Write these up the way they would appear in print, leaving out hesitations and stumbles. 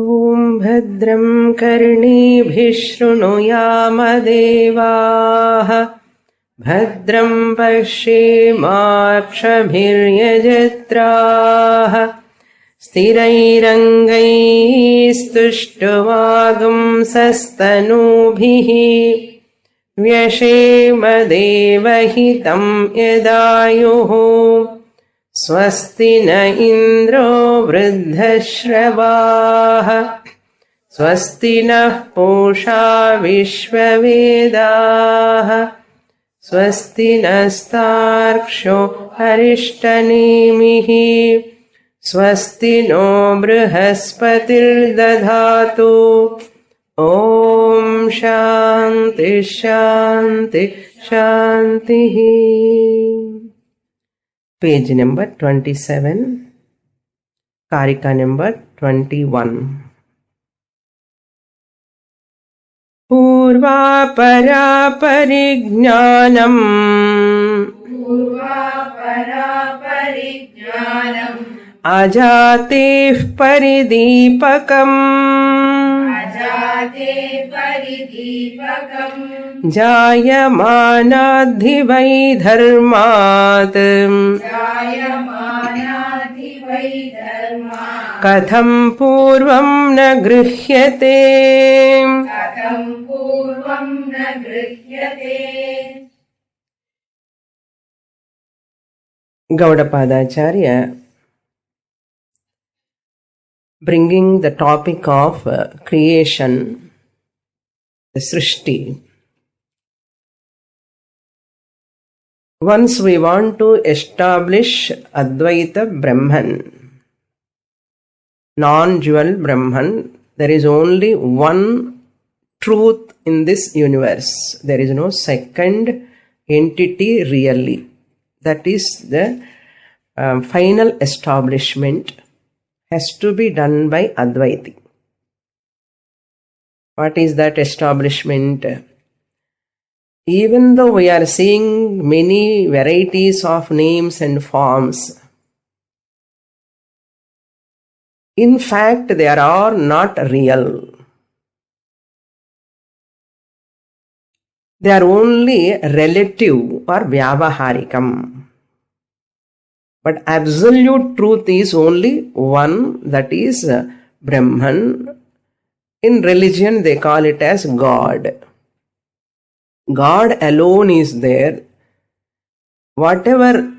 ॐ भद्रं कर्णेभिः शृणुयाम देवाः भद्रं पश्येमाक्षभिर्यजत्राः स्थिरैरङ्गैस्तुष्टुवागुंसस्तनूभिः व्यशेम देवहितं यदायुः स्वस्ति न इन्द्रो वृद्धश्रवाः स्वस्ति नः पूषा विश्ववेदाः स्वस्ति नस्तार्क्ष्यो अरिष्टनेमिः स्वस्ति नो बृहस्पतिर्दधातु ॐ शान्ति शान्ति शान्तिः. Page number 27, Karika number 21. Purvapara parijnanam ajateh paridipakam जायमानाद्धि वै धर्मात् कथं पूर्वं न गृह्यते. Gaudapadacharya bringing the topic of creation, the Srishti. Once we want to establish Advaita Brahman, non-dual Brahman, there is only one truth in this universe. There is no second entity really. That is the final establishment has to be done by Advaiti. What is that establishment? Even though we are seeing many varieties of names and forms, in fact they are all not real. They are only relative or vyavaharikam. But absolute truth is only one, that is Brahman. In religion they call it as God. God alone is there. Whatever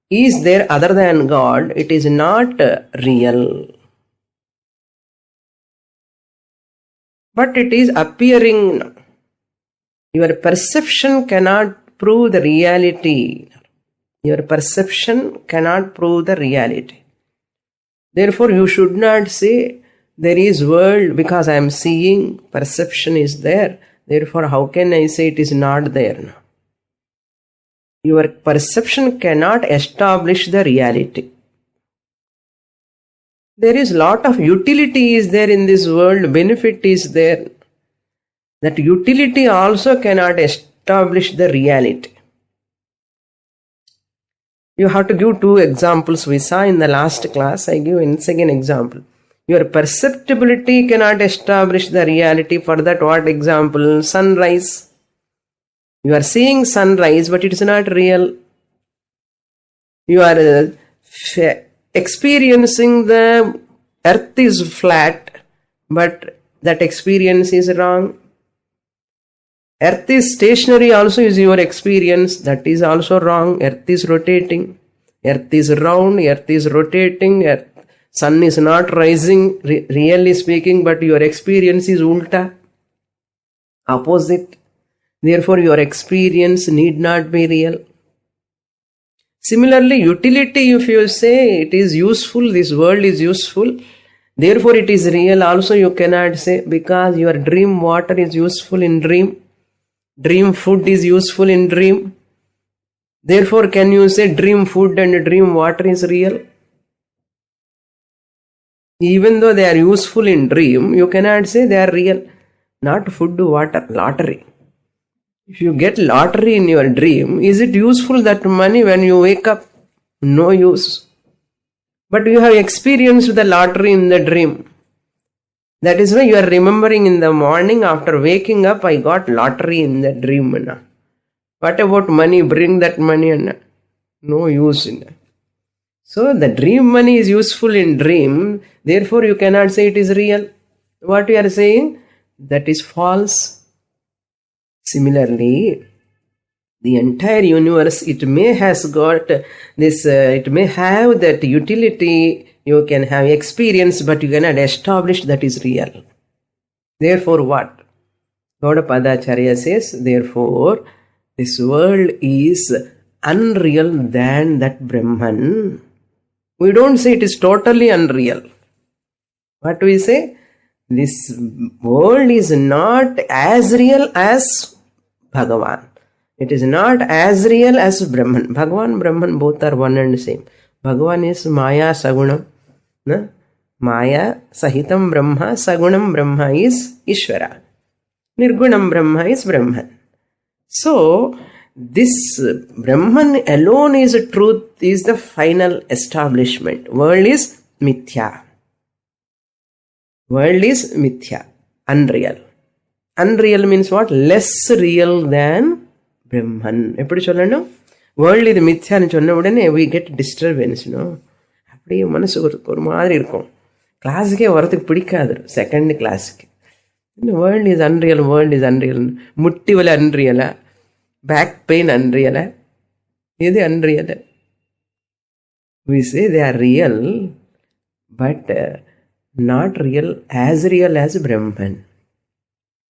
is there other than God, it is not real. But it is appearing. Your perception cannot prove the reality. Your perception cannot prove the reality. Therefore, you should not say, there is world because I am seeing, perception is there. Therefore, how can I say it is not there? Your perception cannot establish the reality. There is lot of utility is there in this world, benefit is there. That utility also cannot establish the reality. You have to give two examples we saw in the last class. I give in second example. Your perceptibility cannot establish the reality. For that, what example? Sunrise. You are seeing sunrise, but it is not real. You are experiencing the earth is flat, but that experience is wrong. Earth is stationary also is your experience. That is also wrong. Earth is rotating. Earth is round. Earth is rotating. Sun is not rising, really speaking, but your experience is ulta, opposite. Therefore, your experience need not be real. Similarly, utility, if you say it is useful, this world is useful, therefore it is real, also you cannot say, because your dream water is useful in dream, dream food is useful in dream. Therefore, can you say dream food and dream water is real? Even though they are useful in dream, you cannot say they are real. Not food, water, lottery. If you get lottery in your dream, is it useful that money when you wake up? No use. But you have experienced the lottery in the dream. That is why you are remembering in the morning after waking up, I got lottery in the dream. What about money? Bring that money. No use in that. So the dream money is useful in dream. Therefore you cannot say it is real. What you are saying? That is false. Similarly, the entire universe, it may has got this, it may have that utility, you can have experience, but you cannot establish that is real. Therefore what? Gaudapadacharya says, therefore, this world is unreal than that Brahman. We don't say it is totally unreal. What do we say? This world is not as real as Bhagavan. It is not as real as Brahman. Bhagavan, Brahman, both are one and same. Bhagavan is Maya Sagunam. Maya Sahitam Brahma, Sagunam Brahma is Ishvara. Nirgunam Brahma is Brahman. So, this Brahman alone is truth, is the final establishment. World is mithya. World is mithya, unreal. Unreal means what? Less real than Brahman. Eppadi sollano? World is mithya nu sonna udane we get disturbance, அப்படியே மனசு ஒரு மாதிரி இருக்கும். கிளாஸுக்கே வரதுக்கு பிடிக்காது, second கிளாஸுக்கு. World is unreal, world is unreal. முட்டி வலி அன்ரியலா, பேக் பெயின் அன்ரியலா, எது unreal? We say they are real, but not real as Brahman.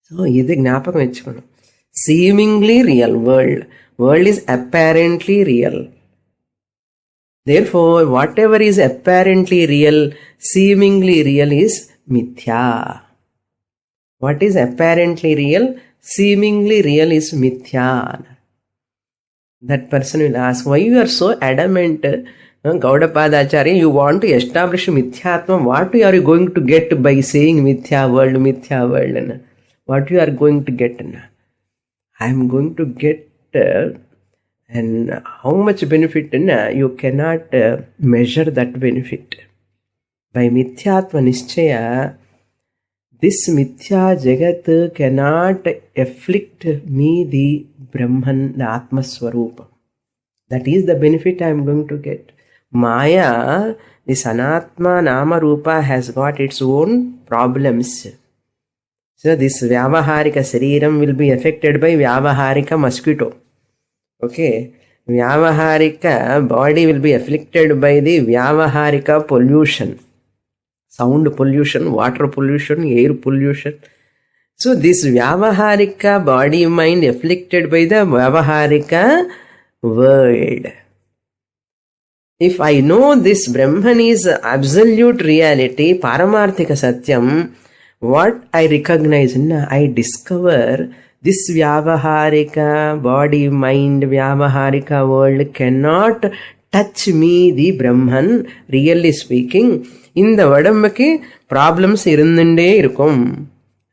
So, இது ஞாபகம் வச்சுக்கணும். Seemingly real world. World is apparently real. Therefore, whatever is apparently real, seemingly real is mithya. What is apparently real? Seemingly real is mithya. That person will ask, why you are so adamant, Gaudapadacharya, you want to establish mithyatma. What are you going to get by saying mithya world, mithya world? What you are going to get? I am going to get, and how much benefit? You cannot measure that benefit. By mithyatma nischaya, this mithya jagat cannot afflict me, the Brahman, the Atma Swarupa. That is the benefit I am going to get. Maya, the Sanatma Nama Rupa, has got its own problems. So this Vyavaharika Sariram will be affected by Vyavaharika mosquito. Okay. Vyavaharika body will be afflicted by the Vyavaharika pollution. Sound pollution, water pollution, air pollution. So this Vyavaharika body mind afflicted by the Vyavaharika world. If I know this Brahman is absolute reality, Paramarthika Satyam, what I recognize, I discover this Vyavaharika body, mind, Vyavaharika world cannot touch me, the Brahman. Really speaking, in the vadammakku problems irundunde irukum.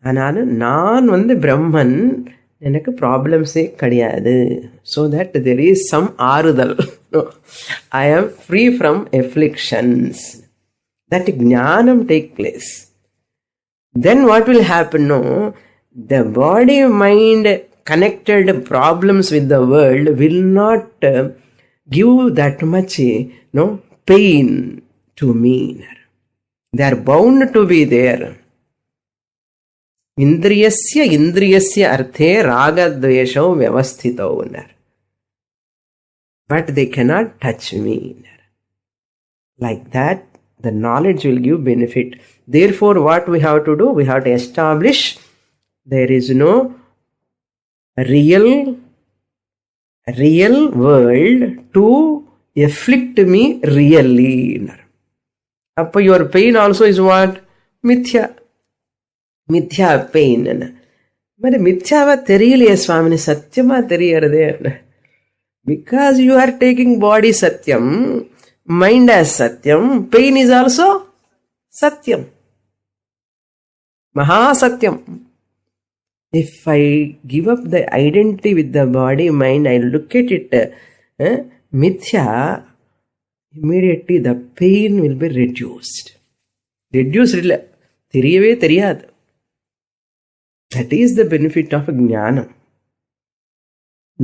Anal naan Brahman, enakku problems e kadiyadu. So that there is some arudal. I am free from afflictions. That jnanam take place. Then what will happen? No, the body mind connected problems with the world will not give that much pain to me. They are bound to be there. Indriyasya arthe raga dvesho vyavasthito. But they cannot touch me. Like that, the knowledge will give benefit. Therefore, what we have to do? We have to establish there is no real world to afflict me really. Appa your pain also is what? Mithya. Mithya pain. But mithya theriyaliye Swamini, satyama theriyarade. Because you are taking body satyam, mind as satyam, pain is also satyam. Mahasatyam. If I give up the identity with the body, mind, I look at it, mithya, immediately the pain will be reduced. Reduced, தெரியவே தெரியாது. That is the benefit of jnana.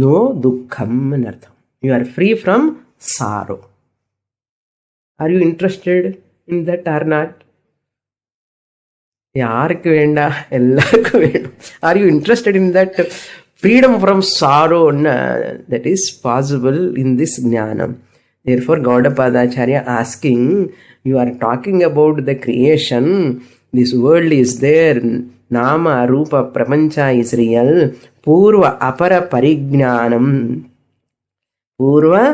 No dukkham anartham. You are free from sorrow. Are you interested in that or not? யாருக்கு வேண்டா, எல்லாருக்கும் வேணும். Are you interested in that freedom from sorrow? That is possible in this jnana. Therefore, Gaudapadacharya asking, you are talking about the creation. This world is there. Nama, Rupa, Prapancha is real. Purva, Apara, Parigyanam. Purva,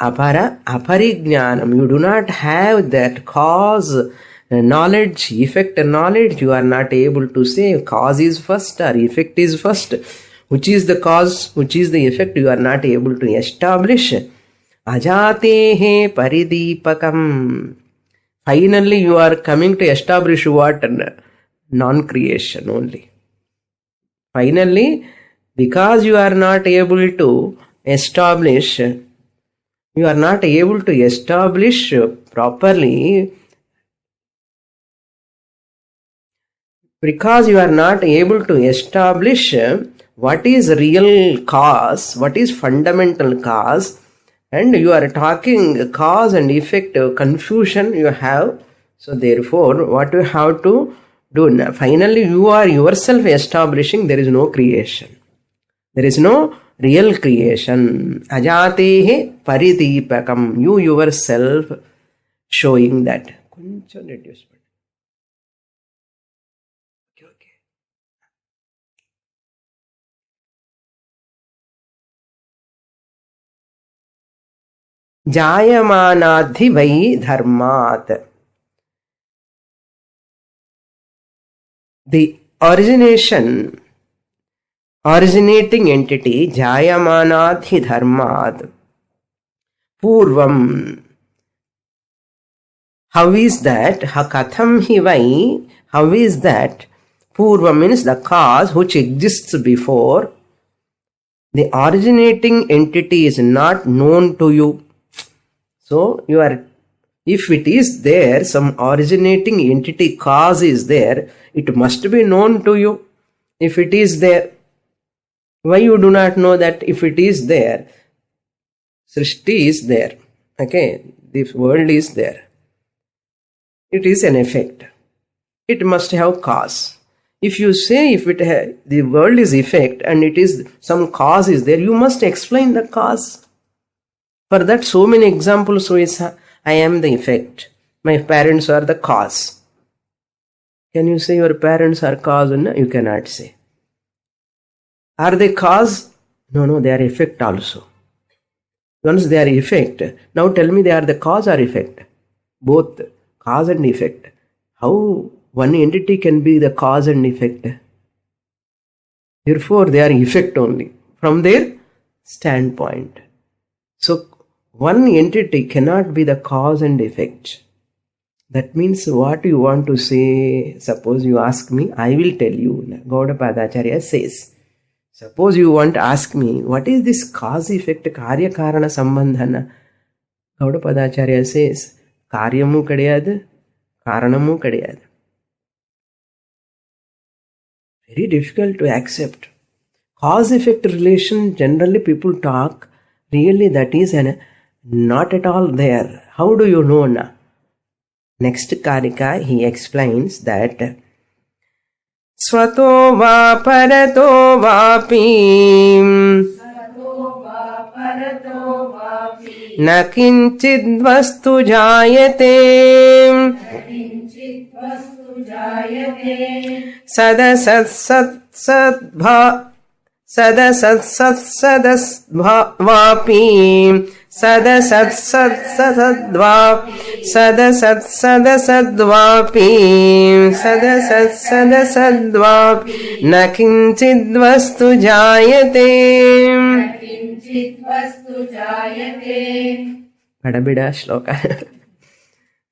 Apara, Aparigyanam. You do not have that cause knowledge, effect knowledge. You are not able to say cause is first or effect is first. Which is the cause, which is the effect, you are not able to establish. Ajatehe paridipakam. Finally, you are coming to establish what? Non-creation only. Finally, because you are not able to establish, properly, because you are not able to establish what is real cause, what is fundamental cause, and you are talking cause and effect, confusion you have. So therefore, what you have to do, finally you are yourself establishing there is no creation. There is no real creation. Ajatehe paridipakam. You yourself showing that. Koncham reduce. Okay. Jayamanadhi vai dharmat. The originating entity, Jayamanadhi dharmat. Purvam. How is that? Hakatham hi vai. How is that? Purvam means the cause which exists before. The originating entity is not known to you. So, if it is there, some originating entity cause is there, it must be known to you. If it is there, why you do not know that if it is there? Srishti is there. Okay, this world is there. It is an effect. It must have cause. If you say the world is effect and it is some cause is there, you must explain the cause. For that, so many examples. So I am the effect. My parents are the cause. Can you say your parents are cause? No, you cannot say. Are they cause? No, they are effect also. Once they are effect, now tell me they are the cause or effect? Both cause and effect. How one entity can be the cause and effect? Therefore, they are effect only from their standpoint. So, one entity cannot be the cause and effect. That means what you want to say, suppose you ask me, I will tell you. Gaudapadacharya says, suppose you want to ask me, what is this cause effect, karya karana sambandhana? Gaudapadacharya says, karyamu kadiyadu, karanamu kadiyadu. Very difficult to accept. Cause effect relation, generally people talk, really that is not at all there. How do you know now? Next Karika, he explains that Svato va parato vapi na kinchid vastu jayate sadasat sat sadbha sadasat sat sadasvapi sadasat sat sadadvapi sadasat sadasadvapi sadasat sadasadvapi na kinchid vastu jayate. Bada shloka.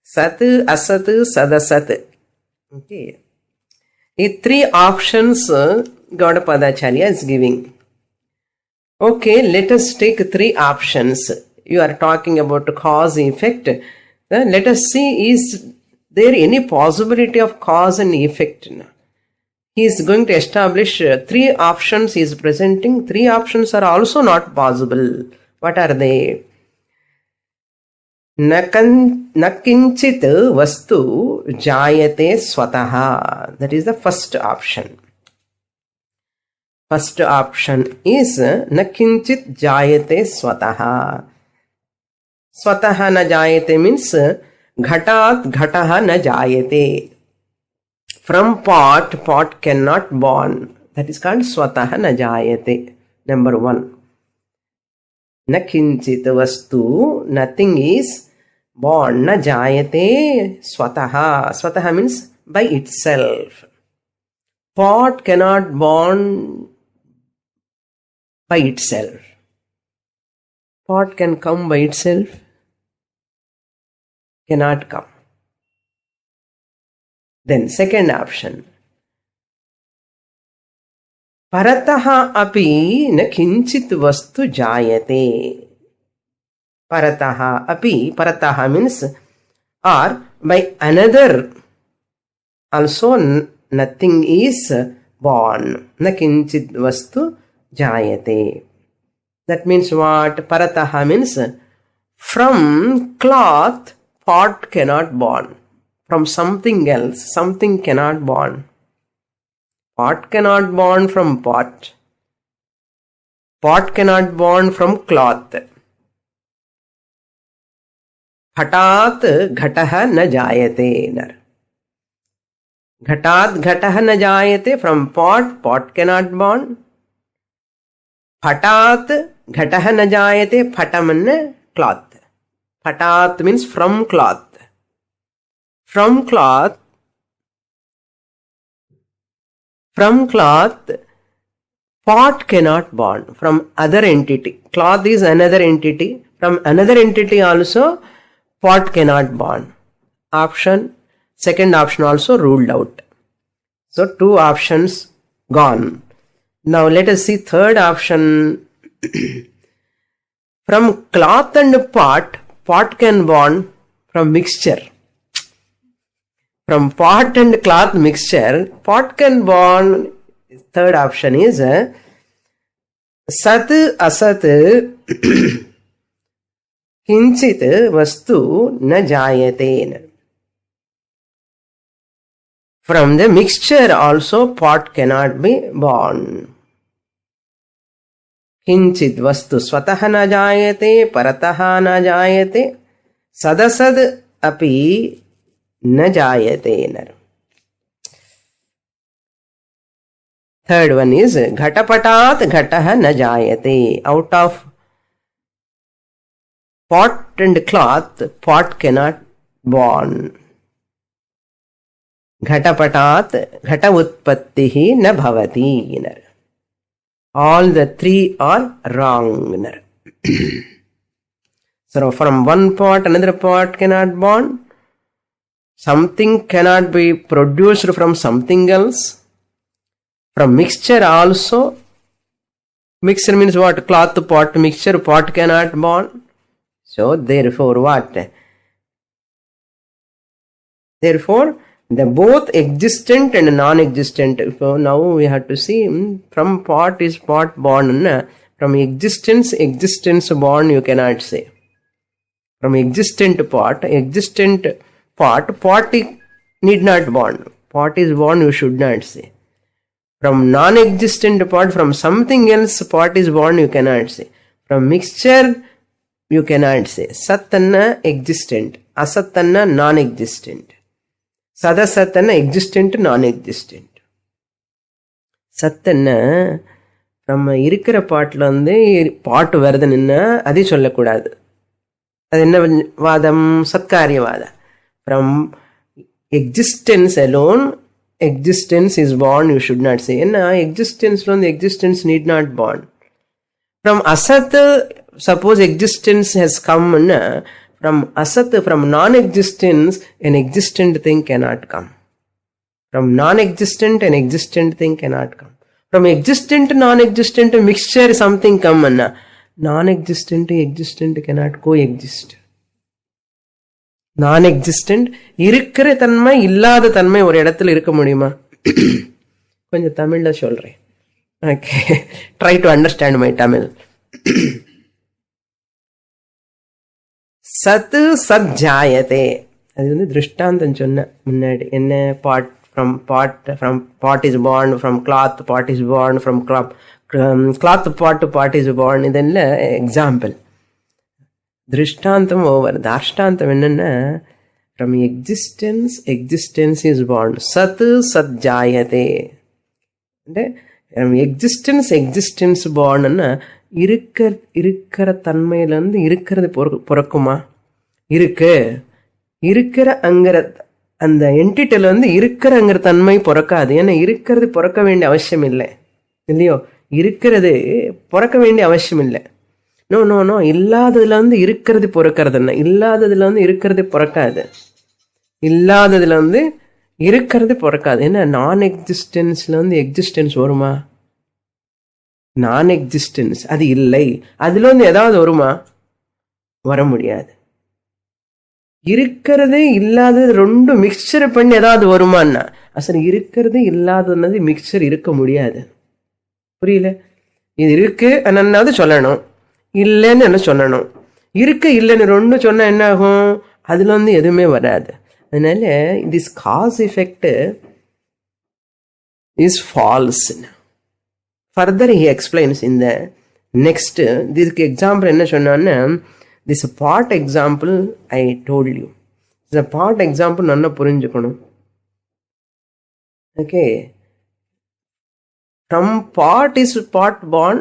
Sat, asat, sadasat. Okay. The three options Gaudapadacharya is giving. Okay, let us take three options. You are talking about cause effect. Let us see, is there any possibility of cause and effect? He is going to establish 3 options he is presenting. 3 options are also not possible. What are they? Nakinchit vastu jayate swataha. That is the first option. First option is nakinchit jayate swataha. Swataha na jayate means ghatat ghataha na jayate. From pot cannot born. That is called swataha na jayate. Number 1. Nakinchit vastu, nothing is born. Na jayate swataha. Swataha means by itself. Pot cannot born by itself. Pot can come by itself? Cannot come. Then second option. Parataha api na kinchit vastu jayate. Parataha api. Parataha means or by another also nothing is born. Na kinchit vastu jayate. That means what? Parataha means from cloth pot cannot born. From something else, something cannot born. Pot cannot born from pot. Pot cannot born from cloth. Ghatat ghataha na jayate. Ghatat ghataha na jayate. From pot cannot born. Phatat ghataha na jayate. Phatam cloth. Phatat means from cloth. From cloth, pot cannot born. From other entity. Cloth is another entity. From another entity also, pot cannot born. Second option also ruled out. So 2 options gone. Now let us see third option. From cloth and pot can born from mixture. From pot and cloth mixture, pot can born. Third option is sat asat kinchit vastu na jayate. From the mixture also pot cannot be born. Kinchit vastu swataha na jayate, parataha na jayate, sadasad api na jayate. Third one is ghatapatat ghataha na jayate. Out of pot and cloth, pot cannot born. Ghatapatat ghata utpattihi na bhavati. All the 3 are wrong. So from one pot another pot cannot born. Something cannot be produced from something else. From mixture also. Mixture means what? Cloth pot mixture, pot cannot born. So therefore what? Therefore the both existent and non-existent. So now we have to see from pot is pot born. From existence born you cannot say. From existent pot need not born. Pot is born, you should not say. From non-existent pot, from something else pot is born, you cannot say. From mixture, you cannot say. Satanna existent, asatanna non-existent. Sadasatanna existent, non-existent. Satanna from irikra potla வந்து pot வருதுன்னா அது சொல்லக்கூடாது. அது என்ன வாதம்? சத்காரியவாதம். From existence alone, existence is born, you should not say. Existence alone, the existence need not born. From asat, suppose existence has come. From asat, from non-existence, an existent thing cannot come. From non-existent, an existent thing cannot come. From existent, non-existent mixture, something come. Non-existent, existent cannot coexist. நான் existent. இருக்கிற தன்மை இல்லாத தன்மை ஒரு இடத்துல இருக்க முடியுமா? கொஞ்சம் தமிழ்ல சொல்றேன். Okay, try to understand my Tamil. சத்து சத் ஜாயதே, அது திருஷ்டாந்தம் சொன்ன முன்னாடி. என்ன? பாட் from pot is born, from cloth pot is born, from cloth pot to pot is born. இதெல்லாம் எக்ஸாம்பிள். திருஷ்டாந்தம் ஓவர். தாஷ்டாந்தம் என்னன்னா, from existence is born. சத்து சத் ஜாயதே. எக்ஸிஸ்டன்ஸ் bornன்னா இருக்கிற தன்மையிலிருந்து இருக்கிறது பிறக்குமா? இருக்கிற அங்கிற அந்த என்டிட்டில இருக்கிறங்கிற தன்மை பிறக்காது. ஏன்னா இருக்கிறது பிறக்க வேண்டிய அவசியம் இல்லை, இல்லையோ? இருக்கிறது பிறக்க வேண்டிய அவசியம் இல்லை. நோ நோ நோ, இல்லாததுல இருக்கிறது பிறக்கிறதுன்னா, இல்லாததுல இருக்கிறது பிறக்காது. இல்லாததுல இருக்கிறது பிறக்காது. ஏன்னா நான் எக்ஸிஸ்டன்ஸ்ல எக்ஸிஸ்டன்ஸ் வருமா? நான் எக்ஸிஸ்டன்ஸ் அது இல்லை, அதுல ஏதாவது வருமா? வர முடியாது. இருக்கிறது இல்லாதது ரெண்டும் மிக்சர் பண்ணி ஏதாவது வருமானா? அசல் இருக்கிறது இல்லாதது மிக்சர் இருக்க முடியாது. புரியல? இது இருக்கு என்னன்னாவது சொல்லணும், இல்லைன்னு என்ன சொல்லணும். இருக்கு இல்லைன்னு ரெண்டும் சொன்னா என்ன ஆகும்? அதுல எதுவுமே வராது. அதனால this cause effect is false. Further he explains in the next. இதுக்கு எக்ஸாம்பிள் என்ன சொன்னான்னு, this part example I told you. The part example nanna purinjukkanum. Okay, from pot is pot born.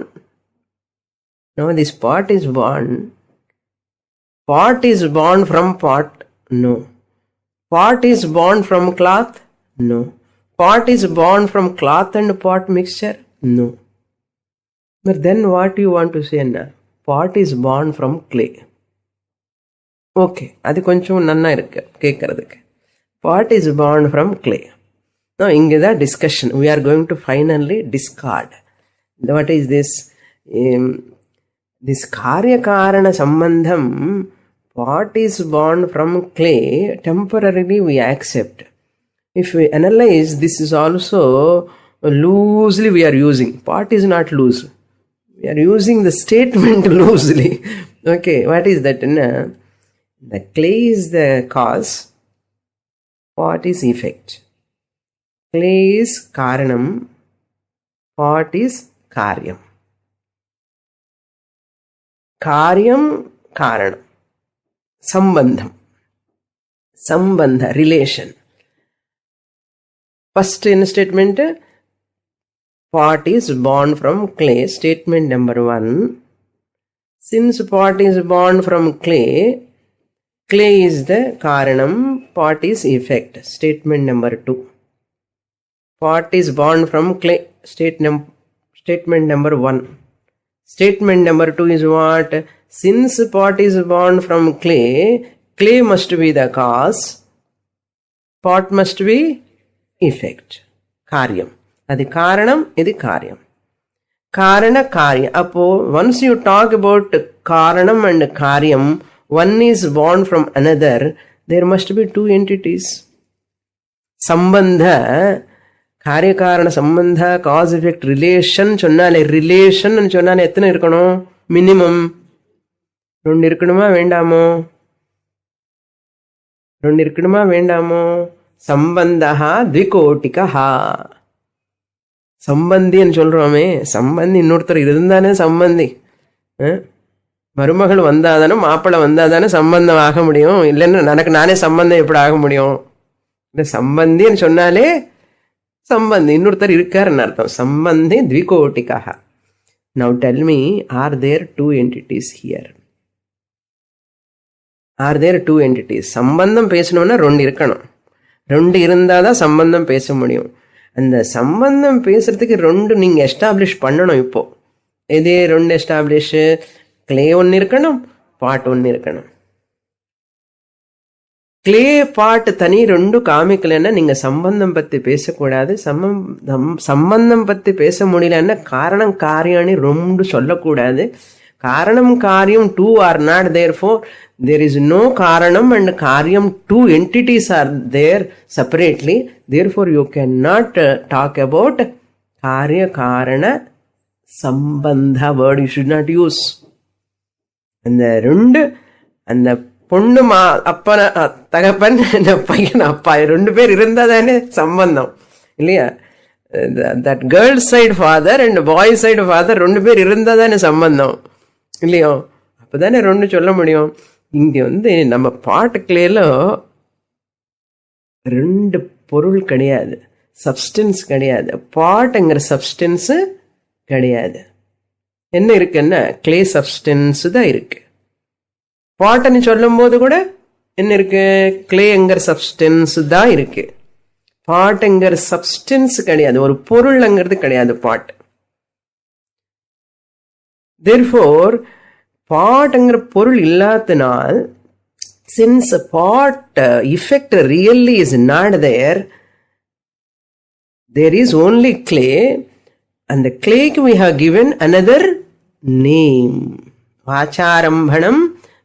Now this pot is born. Pot is born from pot? No. Pot is born from cloth? No. Pot is born from cloth and pot mixture? No. But then what you want to say na? Pot is born from clay. Okay, அது கொஞ்சம் நன்னா இருக்கு கேட்கறதுக்கு. Pot is born from clay. இங்கே தான் discussion. We are going to finally discard. What is this காரிய காரண சம்பந்தம். Pot is born from clay temporarily we accept. If we analyse, this is also loosely we are using. Pot is not loose. We are using the statement loosely. Okay, what is that? என்ன? The clay is the cause, pot is effect. Clay is karanam, pot is karyam. Karyam, karanam. Sambandham. Sambandha, relation. First in statement, pot is born from clay. Statement number 1. Since pot is born from clay, clay is the karanam, pot is effect. Statement number 2. Pot is born from clay. Statement number 1. Statement number 2 is what? Since pot is born from clay, clay must be the cause, pot must be effect. Karyam. Adi karanam, idi karyam. Karana karya. Appo, once you talk about karanam and karyam, one is born from another, there must be two entities. Sambandha, karya karana sambandha, cause effect, relation சொன்னாலே, relation சொன்னாலே எத்தனை இருக்கணும்? Minimum 2 இருக்கணுமா வேண்டாமோ? 2 இருக்கணுமா வேண்டாமோ? சம்பந்தஹா த்விகோட்டிகஹா. சம்பந்தின்னு சொல்றோமே, சம்பந்தி இன்னொருத்தர் இருந்தானே சம்பந்தி. மருமகள் வந்தாதானே, மாப்பிள்ளை வந்தாதானே சம்பந்தம் ஆக முடியும். இல்லைன்னு எனக்கு நானே சம்பந்தம் எப்படி ஆக முடியும்? இல்லை, சம்பந்தின்னு சொன்னாலே சம்பந்தி இன்னொருத்தர் இருக்காருன்னு அர்த்தம். சம்பந்தி த்விகோட்டிகாக. Now tell me, are there 2 entities here? Are there 2 entities? சம்பந்தம் பேசணும்னா 2 இருக்கணும். 2 இருந்தாதான் சம்பந்தம் பேச முடியும். அந்த சம்பந்தம் பேசுறதுக்கு 2 நீங்க எஸ்டாப்ளிஷ் பண்ணணும். இப்போ இதே 2 எஸ்டாப்ளிஷ், கிளே 1 இருக்கணும், பாட் 1 இருக்கணும். கிளே பாட் தனி 2 காமிக்கலன்னா நீங்க சம்பந்தம் பத்தி பேசக்கூடாது. சம்பந்தம் பத்தி பேச முடியலன்னா காரணம் காரியானி 2 சொல்லக்கூடாது. Karanam, Karyam, two are not. Therefore, there is no Karanam and Karyam, two entities are there separately. Therefore, you cannot talk about Karya Karana Sambandha word. You should not use. And the Rund and the பொண்ணு அப்பன தகப்பன் பையன் அப்பா 2 பேர் இருந்தா தானே சம்பந்தம் இல்லையா? that girl side father and boy side father 2 பேர் இருந்தா தானே சம்பந்தம் இல்லையோ? அப்பதானே 2 சொல்ல முடியும். இங்க நம்ம பாட்டுக்குள்ள 2 பொருள் கிடையாது, சப்ஸ்டன்ஸ் கிடையாது. பாட்டுங்கிற சப்ஸ்டன்ஸ் கிடையாது. என்ன இருக்குன்னா கிளே சப்ஸ்டன்ஸ் தான் இருக்கு. பாட்டுன்னு சொல்லும் போது கூட என்ன இருக்கு? கிளேங்கிற சப்ஸ்டன்ஸ் தான் இருக்கு. பாட்டுங்கிற சப்ஸ்டன்ஸ் கிடையாது, ஒரு பொருள்ங்கிறது கிடையாது பாட்டு. therefore பாட்டுங்கிற பொருள் இல்லாதனால், since part effect really is not there, there is only clay, and the clay we have given another name. Vacharambhanam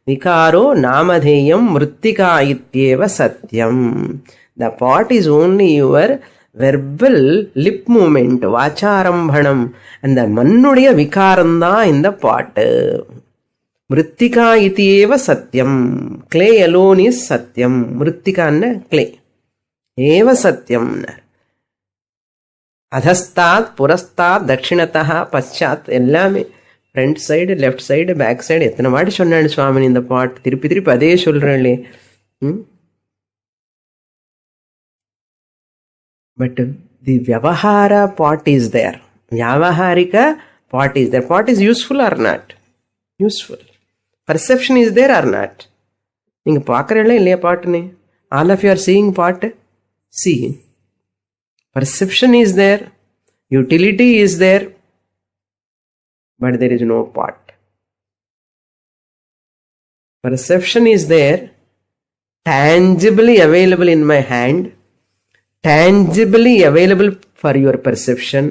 Vikaro Namadheyam Mrittika Ityeva Satyam. The part is only your verbal lip movement, Vacharambhanam, and the Mannudiya Vikaranda in the part. Mrittika Ityeva Satyam. Clay alone is Satyam. Mrittika anna clay. Eva Satyam. Adhastat, Purastat, Dakshinataha, Paschat, ellame. Front side, left side, back side எத்தனை வாட்டி சொன்னாடு சுவாமினி இந்த pot. திருப்பி திருப்பி அதே சொல்றேன்லே. But the வியவஹார pot is there. வியாவஹாரிக pot is there. Pot is useful or not? Useful. Perception is there or not? நீங்க பார்க்கறீங்களா இல்லையா பாட்டுன்னு? All of you are seeing pot. See, perception is there, utility is there, but there is no part. Perception is there, tangibly available in my hand, tangibly available for your perception,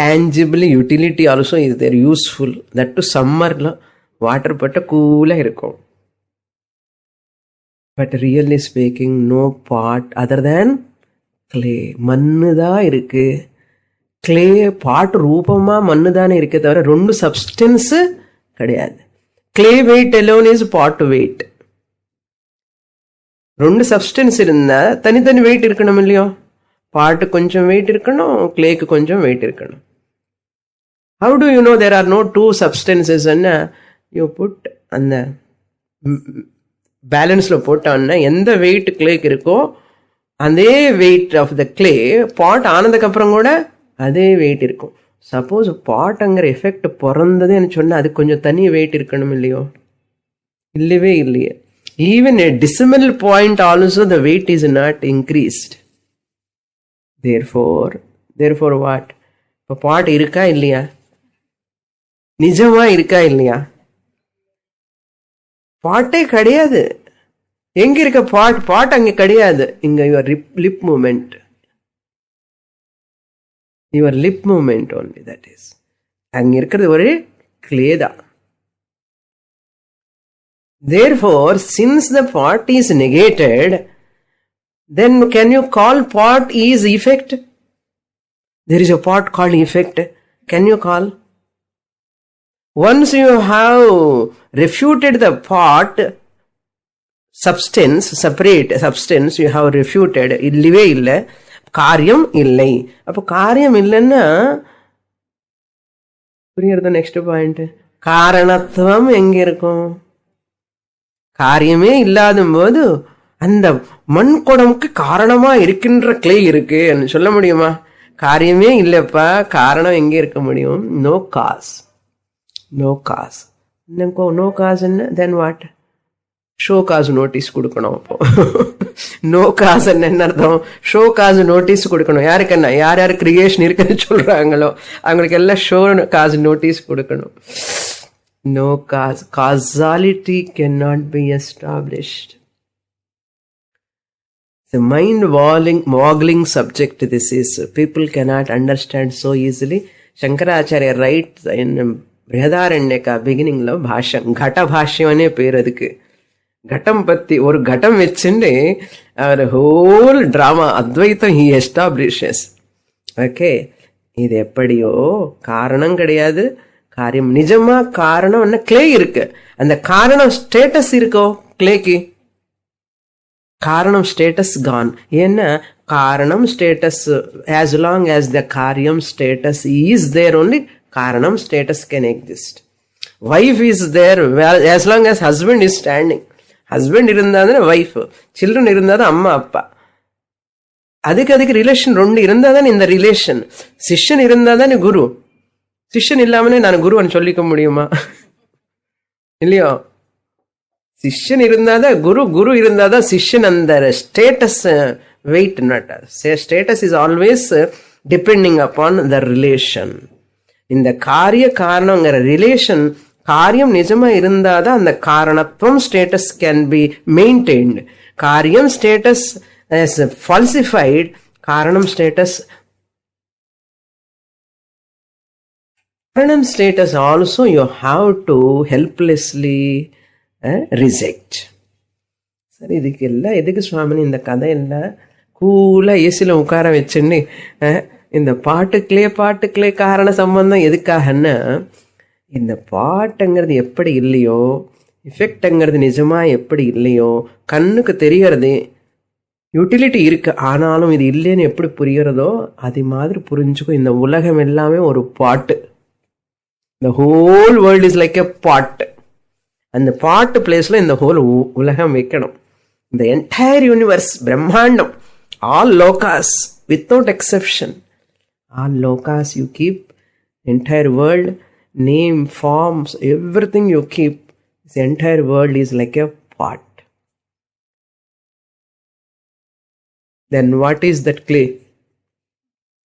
tangibly utility also is there, useful. That to summer water patta cool irukum. But really speaking, no part other than clay. Mannu da irukku. Clay pot ரூபமா மண்ணு தானே இருக்கே தவிர 2 substance கிடையாது. Clay weight alone is pot weight. 2 substance இருந்தா தனித்தனி wait இருக்கணும் இல்லையோ? பாட்டு கொஞ்சம் வெயிட் இருக்கணும், கிளேக்கு கொஞ்சம் வெயிட் இருக்கணும். How do you know there are no 2 substances? And you put அந்த பேலன்ஸ்ல போட்டோன்னா எந்த வெயிட் கிளேக்கு இருக்கோ அதே weight of the clay pot ஆனதுக்கு அப்புறம் கூட அதே வெயிட் இருக்கும். சப்போஸ் பாட்டுங்கிற எஃபெக்ட் பிறந்ததுன்னு சொன்னா அது கொஞ்சம் தனி வெயிட் இருக்கணும் இல்லையோ? இல்லவே இல்லையே. Even a decimal point also the weight is not increased. therefore what? இப்போ பாட்டு இருக்கா இல்லையா? நிஜமா இருக்கா இல்லையா? பாட்டே கிடையாது. எங்க இருக்க பாட்? பாட்டு அங்க கிடையாது. இங்க your lip movement, your lip movement only, that is. அங்க இருக்கிறது ஒரு clay தான். therefore since the part is negated, then can you call part is effect? There is a part called effect. Can you call? Once you have refuted the part substance, separate substance, you have refuted, இல்லவே இல்லை, காரியம் இல்லை. அப்ப காரியம் இல்லைன்னா புரியுறது. Next point, காரணத்துவம் எங்க இருக்கும்? காரியமே இல்லாத போது அந்த மண் குடமுக்கு காரணமா இருக்கின்ற கிளை இருக்கு சொல்ல முடியுமா? காரியமே இல்லப்பா, காரணம் எங்க இருக்க முடியும்? No cause. No cause. No cause என்ன? Then what? Show cause notice கொடுக்கணும். அப்போ நோ காசு என்ன அர்த்தம்? ஷோ காசு நோட்டீஸ் கொடுக்கணும். யாருக்கு என்ன? யார் யார் கிரியேஷன் இருக்குன்னு சொல்றாங்களோ அவங்களுக்கு எல்லாம் ஷோ காசு நோட்டீஸ் கொடுக்கணும். No cause. Causality can not be established. The mind-boggling subject this is. People cannot understand so easily. Shankaracharya right Brihadaranyaka beginning లో భాష్యం, ఘట భాష్యం అనే పేరు அதுக்கு. ఘటం பத்தி ஒரு ఘటం வச்சுண்டு அவர் ஹோல் டிராமா அத்வைத்தம் ஹி எஸ்டாப்ளிஷஸ். ஓகே, இது எப்படியோ காரணம் கிடையாது, காரியம். நிஜமா காரணம் என்ன? கிளே இருக்கு. அந்த காரணம் ஸ்டேட்டஸ் இருக்கோ கிளேக்கு? காரணம் ஸ்டேட்டஸ் கான். ஏன்னா காரணம் status, as long as the காரியம் ஸ்டேட்டஸ் is there only, காரணம் status can exist. Wife is there as long as husband is standing. husband இருந்தாதான் wife, children இருந்தாதான் அம்மா அப்பா. அதுக்கு ரிலேஷன் ரெண்டு இருந்தாதான் இந்த ரிலேஷன். சிஷ்யன் இருந்தாதான் குரு. சிஷ்யன் இல்லாமனே நான் குருவன் சொல்லிக்க முடியுமா? இல்லையோ? சிஷ்யன் இருந்தாதான் குரு, குரு இருந்தாதான் சிஷ்யன். அந்த status wait not. Status is always depending upon the relation. இந்த காரிய காரணங்கிற ரிலேஷன், காரியம் நிஜமா இருந்தாதான் அந்த காரணத்துவம் ஸ்டேட்டஸ் கேன் பி மெயின்டைன்டு. காரியம் ஸ்டேட்டஸ் as falsified, காரணம் ஸ்டேட்டஸ். காரணம் status also you have to helplessly reject. சரி, இதுக்கு எல்லாம் எதுக்கு சுவாமினி இந்த கதை எல்லாம் கூலா ஏசில உட்கார வச்சுன்னு இந்த பாட்டுக்களே காரண சம்பந்தம் எதுக்காகன்னா, இந்த பாட்டுங்கிறது எப்படி இல்லையோ, எஃபெக்ட்ங்கிறது நிஜமா எப்படி இல்லையோ, கண்ணுக்கு தெரியறது யூட்டிலிட்டி இருக்கு, ஆனாலும் இது இல்லைன்னு எப்படி புரிகிறதோ அது மாதிரி புரிஞ்சுக்கும். இந்த உலகம் எல்லாமே ஒரு பாட்டு. The whole world is like a pot. அந்த பாட்டு பிளேஸ்ல இந்த ஹோல் உலகம் வைக்கணும். இந்த என்டையர் யூனிவர்ஸ், பிரம்மாண்டம், all lokas without exception, all lokas you keep, entire world, name, forms, everything you keep. This entire world is like a pot. Then what is that clay?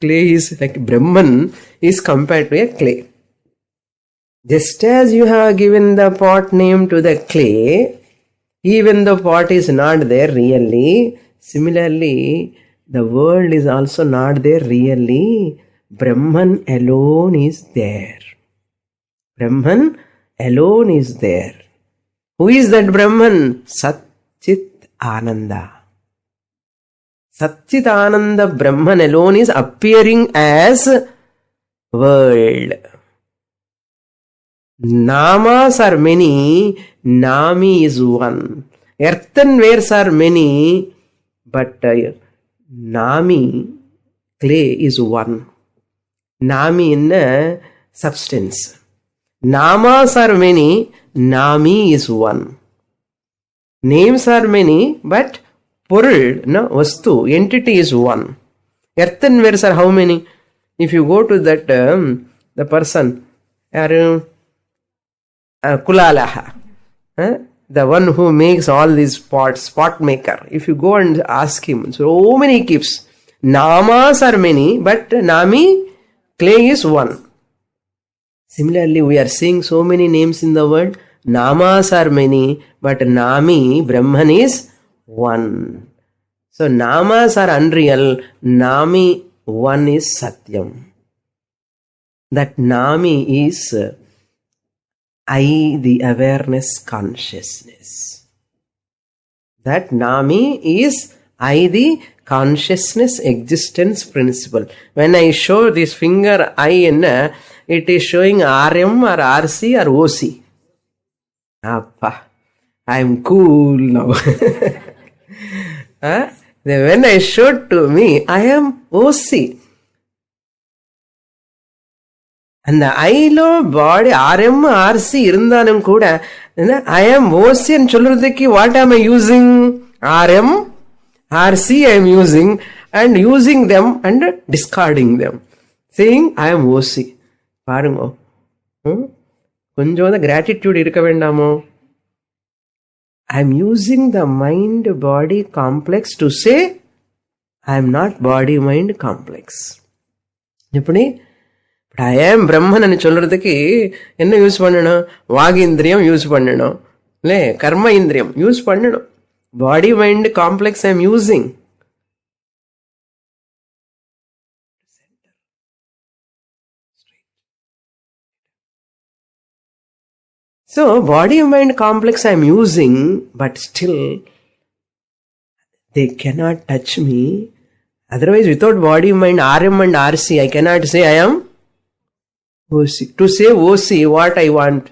Clay is like Brahman is compared to a clay. Just as you have given the pot name to the clay, even the pot is not there really, similarly the world is also not there really. Brahman alone is there. Brahman alone is there. Who is that Brahman? Sat Chit Ananda. Satchit Ananda Brahman alone is appearing as world. Namas are many, Nami is one. Earthenwares are many, but Nami, clay, is one. Nami in substance. Namas are many, Nami is one. Names are many, but பொருள், vastu, entity is one. Earthenwares are how many? If you go to that, the person, Kulalaha, the one who makes all these pots, pot maker, if you go and ask him, so many keeps. Namas are many, but Nami, clay, is one. Similarly, we are seeing so many names in the world. Namas are many, but Nami, Brahman, is one. So namas are unreal, Nami one is Satyam. That Nami is I, the awareness consciousness. That Nami is I, the consciousness existence principle. When I show this finger I, it is showing RM or RC or OC. Appa, I am cool now. When I showed to me, I am OC. And the I lo body RM RC irundhanum kuda, I am OC and solradhukku what am I using? RM RC I am using, and using them and discarding them, saying I am OC. Parungo, konjam gratitude irukka vendamo. I am using the mind-body complex to say I am not body-mind complex. எப்படி I am Brahman ன்னு சொல்றதுக்கு என்ன use பண்ணணும்? வாகேந்திரியம் use பண்ணணும், இல்லை கர்ம இந்திரியம் use பண்ணணும். Body mind complex I am using. So, body-mind complex I am using, but still, they cannot touch me. Otherwise, without body-mind, RM and RC, I cannot say I am OC. To say OC, what I want?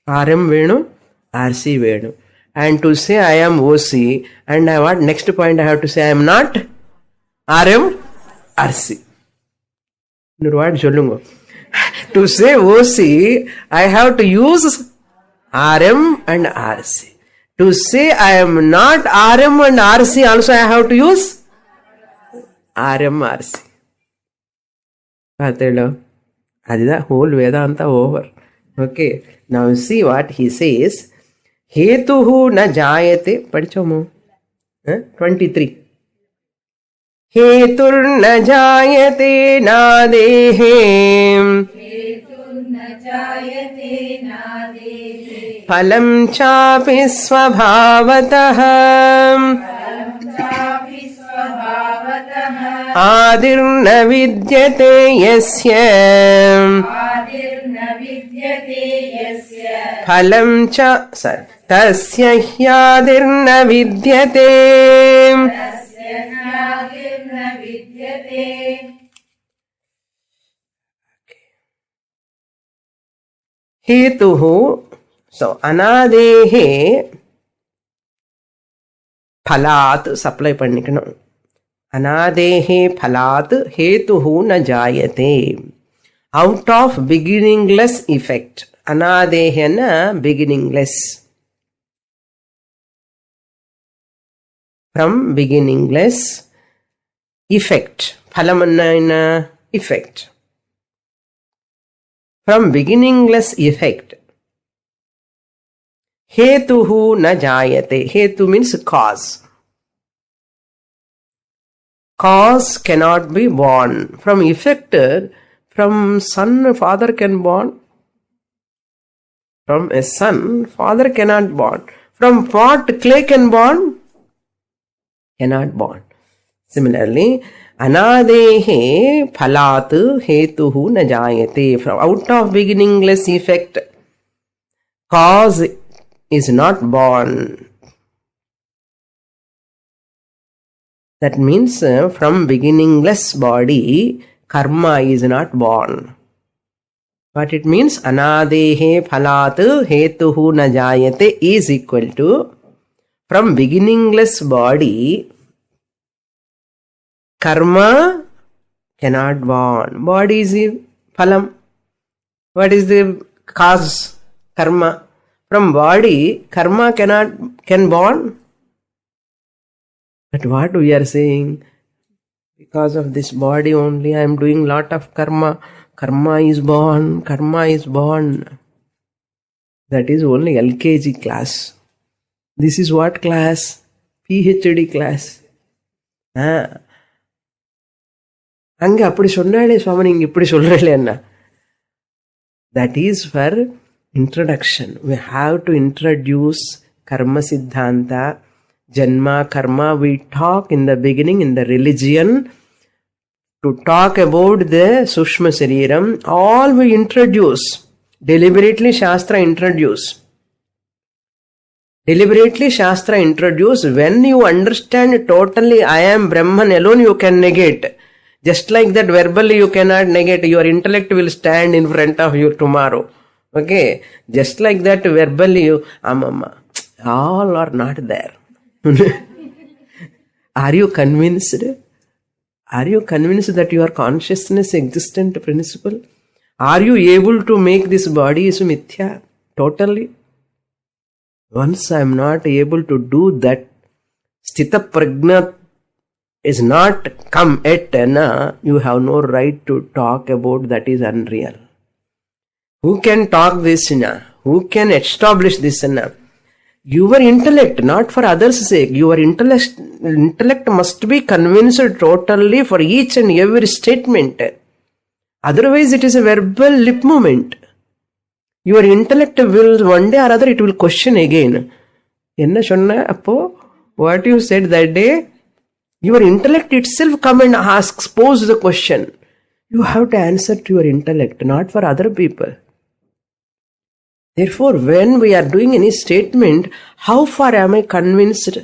RM Venu, RC Venu. And to say I am OC, and I want, next point I have to say I am not RM, RC. To say OC, I have to use RM and RC. To say I am not RM and RC, also I have to use RM, RC. That's whole Vedanta over. Okay. Now see what he says. Hetuhu na jayate. Padichomo. 23. Hetur na jayate na dehe. Hetur na jayate na dehe. Phalam chapi svabhavatah. Phalam chapi svabhavatah. Adirna vidyate yasya. Adirna vidyate yasya. Phalam cha. Sorry. Tasya hyadirna vidyate. Hetuhu, so anadehe phalat, supply pannikano. Anadehe phalat hetuhu na jayate. Out of beginningless effect. Anadehe na beginningless. From beginningless effect. Phalamanna effect. From beginningless effect. Hetuhu na jayate. Hetu means cause. Cause cannot be born. From effector, from son, father can born. From a son, father cannot born. From pot, clay can born. Cannot born. Similarly, anadehe phalat hetuhu na jayate. From out of beginningless effect, cause is not born. That means from beginningless body, karma is not born. What it means? Anadehe phalat hetuhu na jayate is equal to from beginningless body, karma cannot born. Body is the phalam. What is the cause? Karma. From body, karma can born. But what we are saying, because of this body only, I am doing lot of karma. Karma is born. Karma is born. That is only LKG class. This is what class? PhD class. அங்க அப்படி சொன்னாலே சுவாமி நீங்க இப்படி சொல்றீங்களா? That is for introduction. We have to introduce karma siddhanta, janma karma. We talk in the beginning in the religion to talk about the sushma sariram. All we introduce. Deliberately Shastra introduce. Deliberately Shastra introduce. When you understand totally I am Brahman alone, you can negate. Just like that verbally you cannot negate. Your intellect will stand in front of you tomorrow. Okay. Just like that verbally you, Amma, all are not there. Are you convinced? Are you convinced that your consciousness existent principle? Are you able to make this body is mithya? Totally. Once I am not able to do that, Sthita Prajna is not come yet, you have no right to talk about that is unreal. Who can talk this? Who can establish this? Your intellect, not for others' sake. Your intellect must be convinced totally for each and every statement. Otherwise, it is a verbal lip movement. Your intellect will one day or other it will question again. What you said that day, your intellect itself come and asks, pose the question. You have to answer to your intellect, not for other people. Therefore, when we are doing any statement, how far am I convinced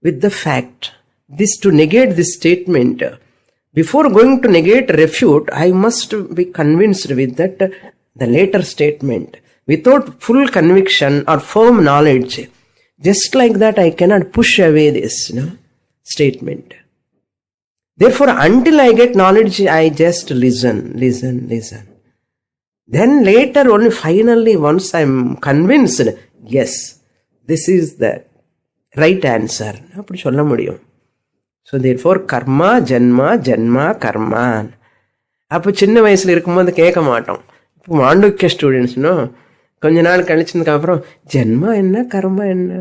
with the fact? This to negate this statement. Before going to negate, refute, I must be convinced with that the later statement. Without full conviction or firm knowledge, just like that, I cannot push away this statement. Therefore, until I get knowledge, I just listen. Then later, only finally, once I am convinced, yes, this is the right answer. So therefore, karma, janma, karma. அப்போ சின்ன வயசுல இருக்கும்போது கேட்க மாட்டோம். இப்போ மாண்டூக்கிய ஸ்டூடெண்ட்ஸ்னோ கொஞ்ச நாள் கழிச்சதுக்கு அப்புறம் ஜென்மா என்ன கர்மா என்ன.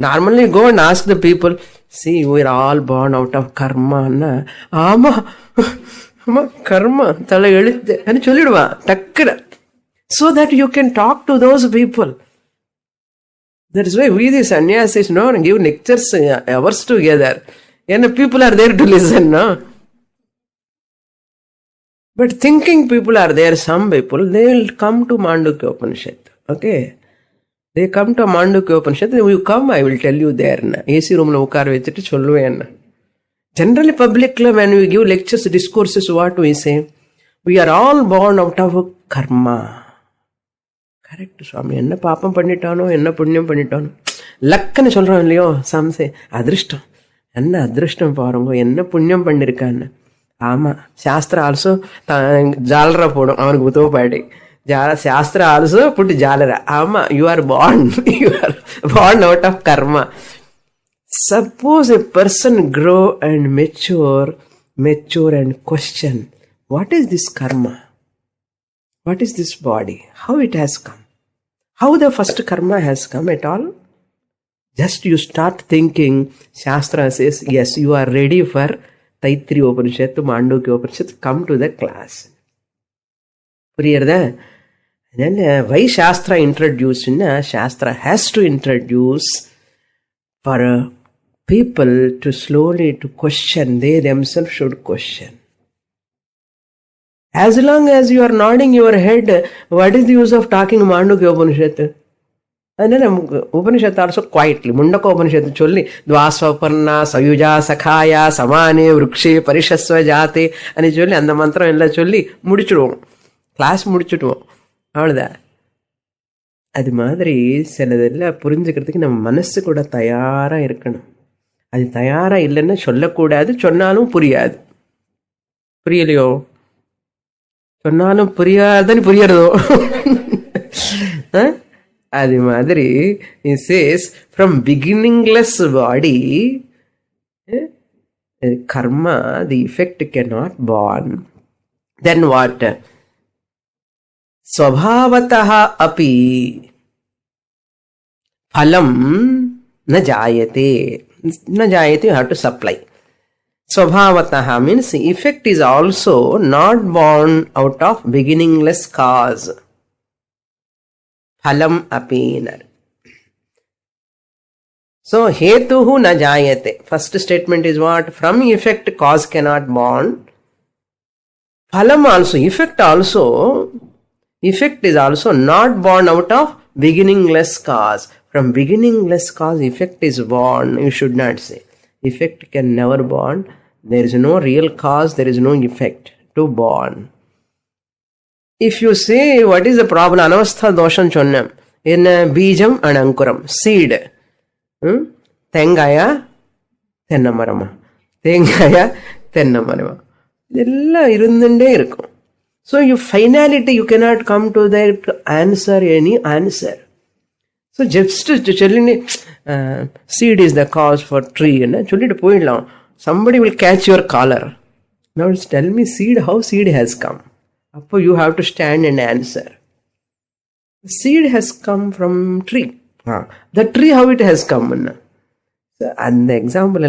Normally go and ask the people, see we are all born out of karma. ஆமா ஆமா கர்மா தலை எழுத்து சொல்லிடுவா டக்குற. So that you can talk to those people. That is why we the sannyasis give lectures hours together. And people are there to listen, no? But thinking people are there, some people, they will come to Mandukyopanishad. Okay? They come to Mandukyopanishad, you come, I will tell you there. AC room lo ukar vechittu solluven. Generally public when we give lectures, discourses, what we say? We are all born out of karma. Correct, Swami. என்ன பாப்பம் பண்ணிட்டானோ என்ன புண்ணியம் பண்ணிட்டானோ லக்குன்னு சொல்றோம் இல்லையோ. சம்சே அதிருஷ்டம், என்ன அதிருஷ்டம் பாருங்க, என்ன புண்ணியம் பண்ணிருக்கான்னு. ஆமா, சாஸ்திரம் ஆல்சோ ஜாலரா போடும் அவனுக்கு உத்தவப்பாடி. சாஸ்திர ஆல்சோ புட்டு ஜாலரா. ஆமா, you are born out of karma. Suppose a person grow and mature and question, what is this karma? What is this body? How it has come? How the first karma has come at all? Just you start thinking, Shastra says, yes, you are ready for Taittiriya Upanishad to Mandukyopanishad, come to the class. Puriyarda? Then why Shastra introduced? Shastra has to introduce for people to slowly to question. They themselves should question. As long as you are nodding your head, what is the use of talking Mandukyopanishad? And then Upanishad also quietly, Mandukyopanishad cholli, Dvasvaparna, Sayuja, Sakhaya, Samane, Vrukshe, Parishasva, Jate, and cholli, and the mantra ella cholli, Mudichudu, class Mudichudu. Avada. அது மாதிரி சிலதெல்லாம் புரிஞ்சுக்கிறதுக்கு நம்ம மனசு கூட தயாரா இருக்கணும். அது தயாரா இல்லைன்னா சொல்லக்கூடாது, சொன்னாலும் புரியாது. புரியலையோ? சொன்னாலும் புரியாதுன்னு புரியறதோ. அது மாதிரி it says, from beginningless body, karma, the effect cannot born. Then what? Swabhavataha api phalam na jayate. Na jayate, you have to supply. Swabhavataha means effect is also not born out of beginningless cause. Phalam apinar. So hetuhu na jayate. First statement is what? From effect cause cannot born. Phalam also, effect is also not born out of beginningless cause. From beginningless cause effect is born. You should not say. Effect can never born. There is no real cause, there is no effect to born. If you say, what is the problem? Anavastha dosham chonnam. In bijam and ankuram. Seed. Tengaya, tennamarama. Tengaya, tennamarama. Idella irundande irukkum. So you finality, you cannot come to that answer, any answer. So just to seed is the cause for tree. Somebody will catch your collar. Now tell me seed, how seed has come. Appo you have to stand and answer. Seed has come from tree. The tree, how it has come. So, and the example,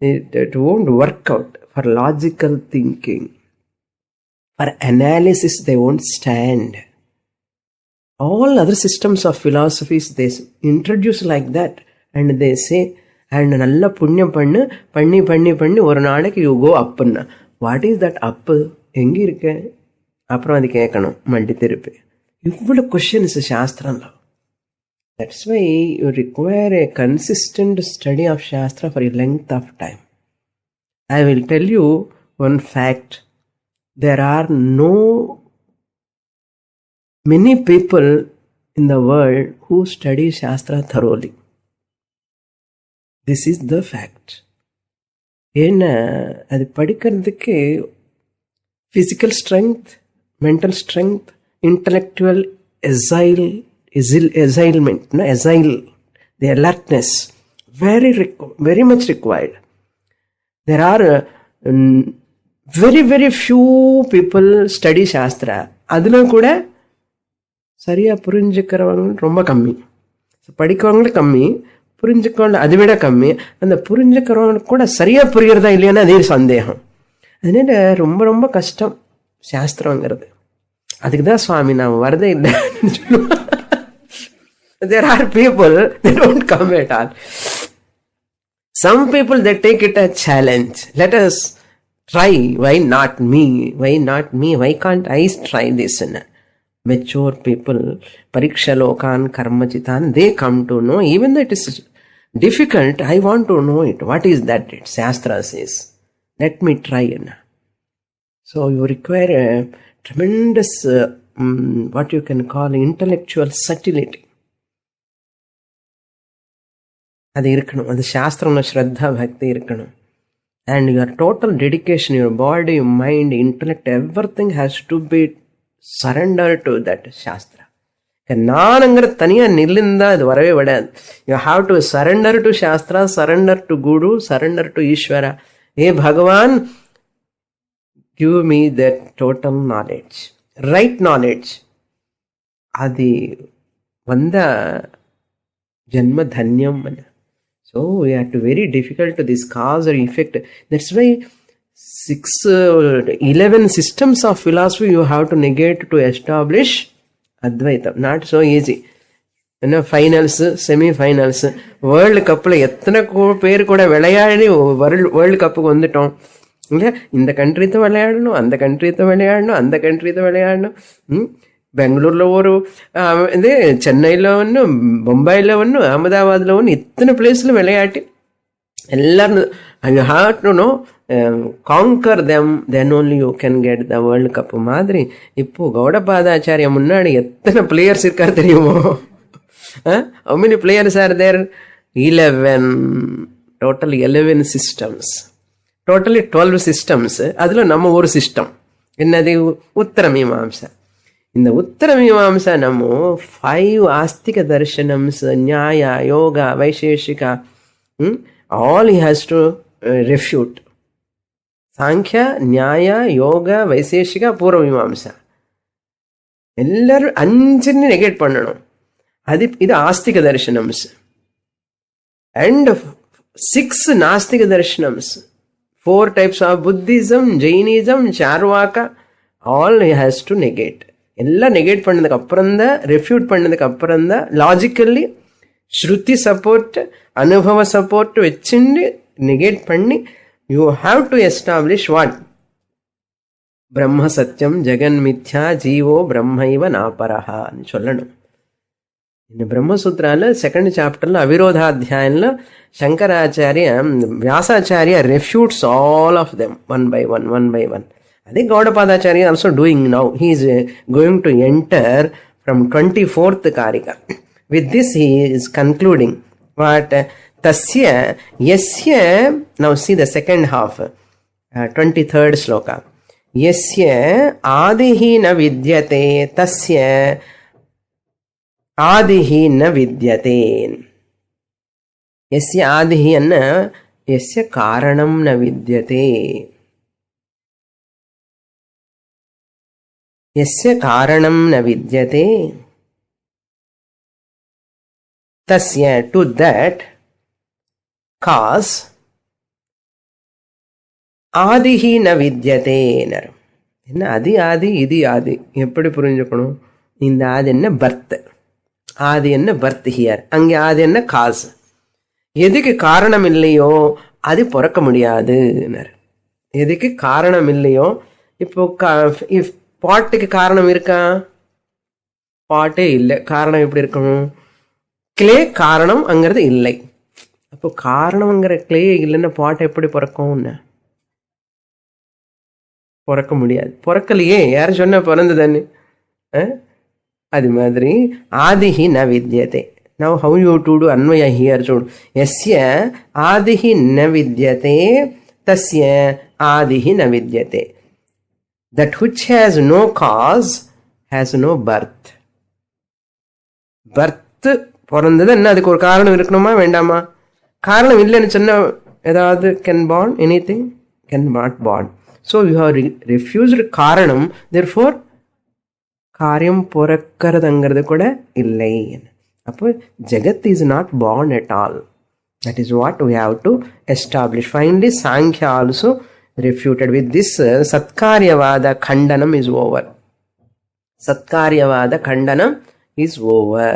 it won't work out for logical thinking. For analysis, they won't stand. All other systems of philosophies, they introduce like that. And they say, and nalla punyam panni oru naadakku you go up. What is that up? Engi irukke? Appuram adu kekkanum mandi thirupi. இவ்வளவு questions சாஸ்திரம்ல. That's why you require a consistent study of Shastra for a length of time. I will tell you one fact. There are many people in the world who study Shastra thoroughly. This is the fact. ஏன்னா அது படிக்கிறதுக்கு physical strength, mental strength, intellectual assignment, the alertness, very much required. There are very, very few people study Shastra. அதுல கூட சரியா புரிஞ்சுக்கிறவங்க ரொம்ப கம்மி. படிக்கிறவங்களும் கம்மி, புரிஞ்சுக்கவங்க அதை விட கம்மி. அந்த புரிஞ்சுக்கிறவங்களுக்கு கூட சரியா புரியுறதா இல்லையானா அதே சந்தேகம். அதனால ரொம்ப ரொம்ப கஷ்டம் சாஸ்திரங்கிறது. அதுக்கு தான் சுவாமி நான் வரதே இல்லை. There are people, they don't come at all. Some people, they take it a challenge. Let us try. Why not me? Why not me? Why can't I try this? Mature people, pariksha lokan karmachitan, they come to know. Even though it is difficult, I want to know it. What is that? Shastra says. Let me try. So you require a tremendous, what you can call intellectual subtlety. அது இருக்கணும். அது சாஸ்திரம்ல ஸ்ரத்தா பக்தி இருக்கணும். And your total dedication, your body, your mind, intellect, everything has to be surrendered to that Shastra. நானுங்கிற தனியா நில்லுந்தா இது வரவே விடாது. You have to surrender to Shastra, surrender to Guru, surrender to Ishvara. Hey Bhagavan, give me that total knowledge, right knowledge. அது வந்தா ஜன்ம தன்யம். So we have to very difficult to this cause or effect. That's why 11 systems of philosophy you have to negate to establish Advaita. Not so easy. Finals, semi-finals, world கப்பில் எத்தனை பேர் கூட விளையாடி world கப்புக்கு வந்துட்டோம் இல்லையா? இந்த கண்ட்ரித்தை விளையாடணும், அந்த கண்ட்ரித்தை விளையாடணும், அந்த கண்ட்ரித்தை விளையாடணும். பெங்களூர்ல ஒரு இது, சென்னையில் ஒன்று, பொம்பாயில் ஒன்று, அகமதாபாத்தில் ஒன்று, இத்தனை பிளேஸ்ல விளையாட்டி எல்லாரும் you have to know, conquer them, then only you can get the world cup மாதிரி. இப்போ கௌடபாதாச்சாரியா முன்னாடி எத்தனை பிளேயர்ஸ் இருக்காரு தெரியுமோ? How many players are there? 11. Total 11 systems. Totally 12 systems. அதுல நம்ம ஒரு சிஸ்டம் என்னது? உத்தர மீமாம்சா. இந்த உத்தர மீமாம்சா நம்ம 5 ஆஸ்திக தர்சனம்ஸ், நியாய, yoga, Vaisheshika, all he has to refute. Samkhya, நியாய, யோக, வைசேஷிக, பூர்வ மீமாம்சா எல்லாரும் 5 நெகேட் பண்ணணும். இது ஆஸ்திக தர்சனம்ஸ். And 6 நாஸ்திக தர்சனம்ஸ். 4 types of Buddhism, Jainism, Charvaka, all he has to negate. எல்லாம் நெகேட் பண்ணதுக்கு அப்புறம் தான், ரெஃப்யூட் பண்ணதுக்கு அப்புறம் தான் லாஜிக்கல்லி ஸ்ருதி சப்போர்ட், அனுபவ சப்போர்ட் வச்சுட்டு நெகேட் பண்ணி you have to establish what? பிரம்ம சத்தியம், ஜெகன் மித்யா, ஜீவோ பிரம்மைவ நாபரஹான்னு சொல்லணும். இந்த பிரம்மசூத்ரால 2nd chapterல அவிரோதாத்தியாயம்ல Shankaracharya, வியாசாச்சாரிய refutes all of them one by one. அதே கௌடபாதாச்சாரிய also doing now. He is going to enter from 24th Karika. With this he is concluding what? Tasya yasya. Now see the second half, 23rd sloka. Yasya adihi na vidyate tasya ஆதிஹி ந வித்யதே. எஸ்ய ஆதிஹி அன்ன எஸ்ய காரணம் ந வித்யதே. எஸ்ய காரணம் ந வித்யதே தஸ்ய, டு தட் காஸ், ஆதிஹி ந வித்யதே. என்ன அது ஆதி, இது ஆதி, எப்படி புரிஞ்சுக்கணும்? இந்த ஆதி என்ன? பர்த். ஆதி என்ன? Birth here. அங்கே ஆதி என்ன? காஸ். எதுக்கு காரணம் இல்லையோ அது பிறக்க முடியாது. எதுக்கு காரணம் இல்லையோ, இப்போ பாட்டுக்கு காரணம் இருக்கா? பாட்டே இல்லை. காரணம் எப்படி இருக்கணும்? கிளே காரணம் அங்கிறது இல்லை. அப்போ காரணம்ங்கிற கிளே இல்லைன்னா பாட்டு எப்படி பிறக்கும்னு? பிறக்க முடியாது. பிறக்கலையே, யாரும் சொன்ன பிறந்ததுன்னு. அது மாதிரி ஆதிஹி ந வித்யதே. Now how you to do Anvaya here? Yasya adihi na vidyate tasya adihi na vidyate. That which has no cause has no birth. Birth பிறந்தது என்ன? அதுக்கு ஒரு காரணம் இருக்கணுமா வேண்டாமா? காரணம் இல்லைன்னு சொன்ன ஏதாவது can born anything? Cannot born. So you have refused காரணம், therefore காரியம் பிறக்கிறதுங்கிறது கூட இல்லை. அப்போ ஜெகத் is not born at all. That is what we have to establish. Finally, Sankhya also refuted. With this, Satkaryavada Khandanam is over. Satkaryavada Khandanam is over.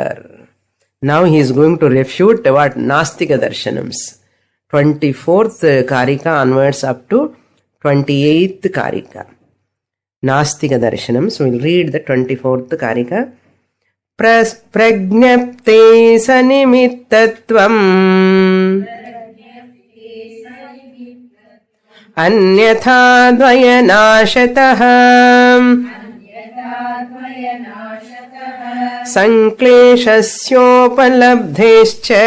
Now he is going to refute what? Nastika Darshanams. 24th Karika onwards up to 28th Karika. Nastika Darshanams. We will read the 24th Karika. Pragnapte sanimittatvam anyatha dvayanashatah sankleshasyopanlabdhescha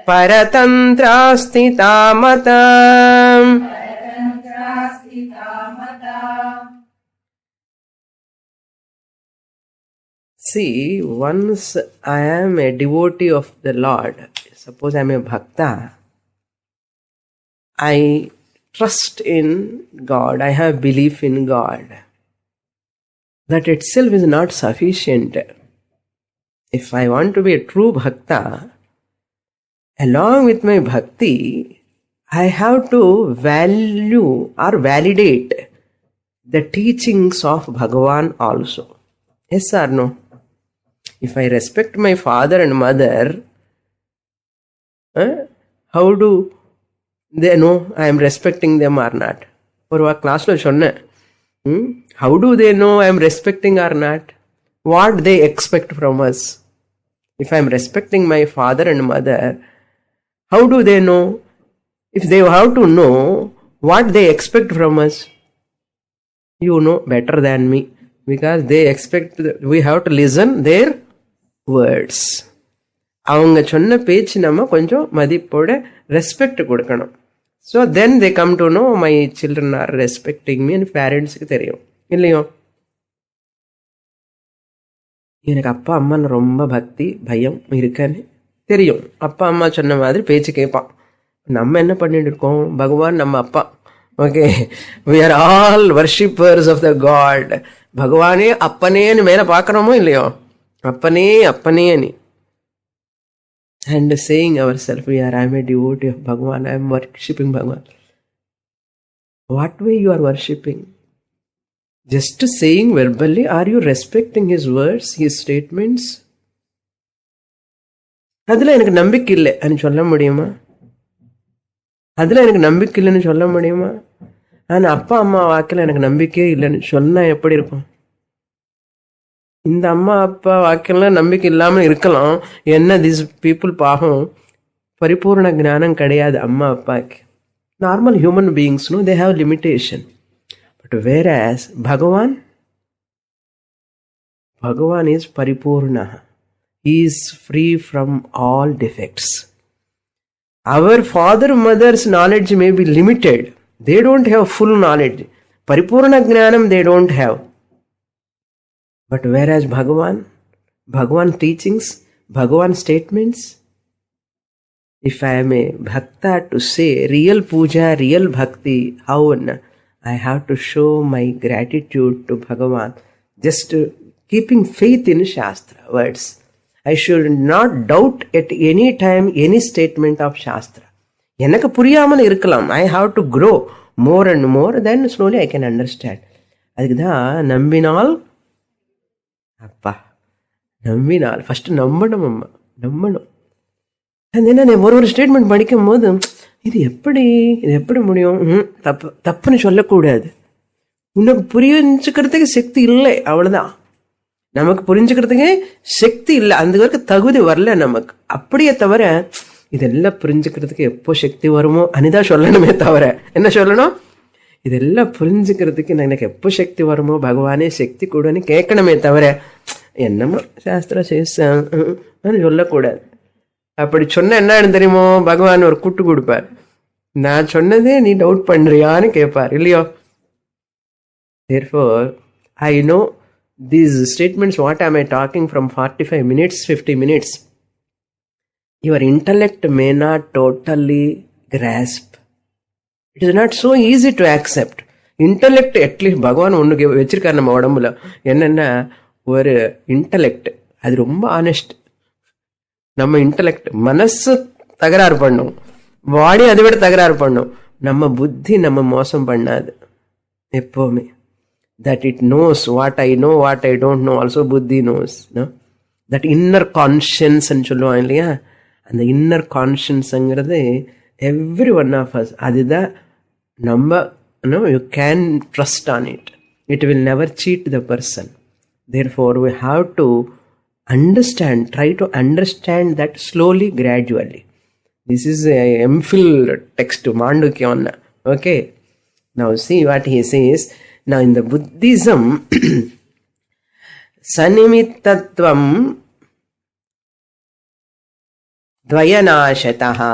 paratantrastita matam. See, once I am a devotee of the Lord, suppose I am a bhakta, I trust in God, I have belief in God. That itself is not sufficient. If I want to be a true bhakta, along with my bhakti, I have to value or validate the teachings of Bhagavan also. Yes or no? If I respect my father and mother, how do they know I am respecting them or not? For our class lo sonna, how do they know I am respecting or not? What they expect from us? If I am respecting my father and mother, how do they know? If they have to know what they expect from us, you know better than me, because they expect, we have to listen their words. அவங்க சொன்ன பேச்சு நம்ம கொஞ்சம் மதிப்போட respect கொடுக்கணும். So then they come to know my children are respecting me. பேரண்ட்ஸுக்கு தெரியும் இல்லையோ? எனக்கு அப்பா அம்மா ரொம்ப பக்தி பயம் இருக்குன்னு தெரியும். அப்பா அம்மா சொன்ன மாதிரி பேச்சு கேட்பான். நம்ம என்ன பண்ணிட்டு இருக்கோம்? பகவான் நம்ம அப்பா. Okay, we are all worshippers of the God. பகவானே அப்பனேன்னு மேல பார்க்கறோமோ இல்லையோ? அப்பனே அப்பனே நீ. And saying ourselves, I am a devotee of Bhagavan, I am worshipping Bhagavan. What way you are worshipping? Just saying verbally, are you respecting his words, his statements? அதில் எனக்கு நம்பிக்கை இல்லை అని சொல்ல முடியுமா? அதில் எனக்கு நம்பிக்கை இல்லைன்னு சொல்ல முடியுமா? ஆனால் அப்பா அம்மா வாக்கில் எனக்கு நம்பிக்கையே இல்லைன்னு சொன்னால் எப்படி இருக்கும்? இந்த அம்மா அப்பா வாக்கியெல்லாம் நம்பிக்கை இல்லாமல் இருக்கலாம். என்ன திஸ் பீப்புள் பாவம் பரிபூர்ண ஞானம் கிடையாது அம்மா அப்பாக்கு. Normal human beings no they have limitation. But whereas பகவான் இஸ் பரிபூர்ண. He is free from all defects. Our father mother's knowledge may be limited. They don't have full knowledge. Paripurna Jnanam they don't have. But whereas Bhagavan teachings, Bhagavan statements, if I am a bhakta to say real puja, real bhakti, how I have to show my gratitude to Bhagavan. Just keeping faith in Shastra words. I should not doubt at any time any statement of Shastra. எனக்கு புரியாமல் இருக்கலாம். I have to grow more and more, then slowly I can understand. அதுக்கு தான் நம்பினால் அப்பா, நம்பினால் first நம்பணும் அம்மா, நம்பணும். என்ன ஒரு ஸ்டேட்மெண்ட் படிக்கும் போது இது எப்படி முடியும், தப்புன்னு சொல்லக்கூடாது. உனக்கு புரிஞ்சுக்கிறதுக்கு சக்தி இல்லை, அவ்வளவுதான். நமக்கு புரிஞ்சுக்கிறதுக்கு சக்தி இல்லை, அந்த வரைக்கும் தகுதி வரல நமக்கு. அப்படியே தவிர இதெல்லாம் புரிஞ்சுக்கிறதுக்கு எப்போ சக்தி வருமோ அனிதான் சொல்லணுமே தவிர, என்ன சொல்லணும், இதெல்லாம் புரிஞ்சுக்கிறதுக்கு எனக்கு எப்போ சக்தி வருமோ பகவானே சக்தி கூடன்னு கேட்கணுமே தவிர என்னமோ சாஸ்திரம் சேஷன்னு சொல்லக்கூடாது. அப்படி சொன்ன என்ன தெரியுமோ, பகவான் ஒரு கூட்டு கொடுப்பார். நான் சொன்னதே நீ டவுட் பண்றியான்னு கேட்பார், இல்லையோ? Therefore, I know these statements, what am I talking from 45 minutes, 50 minutes. Your intellect may not totally grasp. It is not so easy to accept. Intellect, at least பகவான் ஒன்று வச்சிருக்காரு நம்ம உடம்புல, என்னென்னா ஒரு இன்டலெக்ட், அது ரொம்ப ஆனஸ்ட். நம்ம இன்டலெக்ட், மனசு தகராறு பண்ணும், பாடி அதை விட தகராறு பண்ணும். நம்ம புத்தி நம்ம மோசம் பண்ணாது எப்போவுமே. That it knows what I know, what I don't know, also buddhi knows. No? That inner conscience and சொல்லுவாங்க இல்லையா, அந்த inner conscienceங்கிறது every one of us, அதுதான் நம்ம, you can trust on it. It will never cheat the person. Therefore, we have to understand, try to understand that slowly, gradually. This is a MPhil text to Mandukyopanishad. Okay. Now see what he says. Now in the Buddhism, sanimittattvam dvayanashataha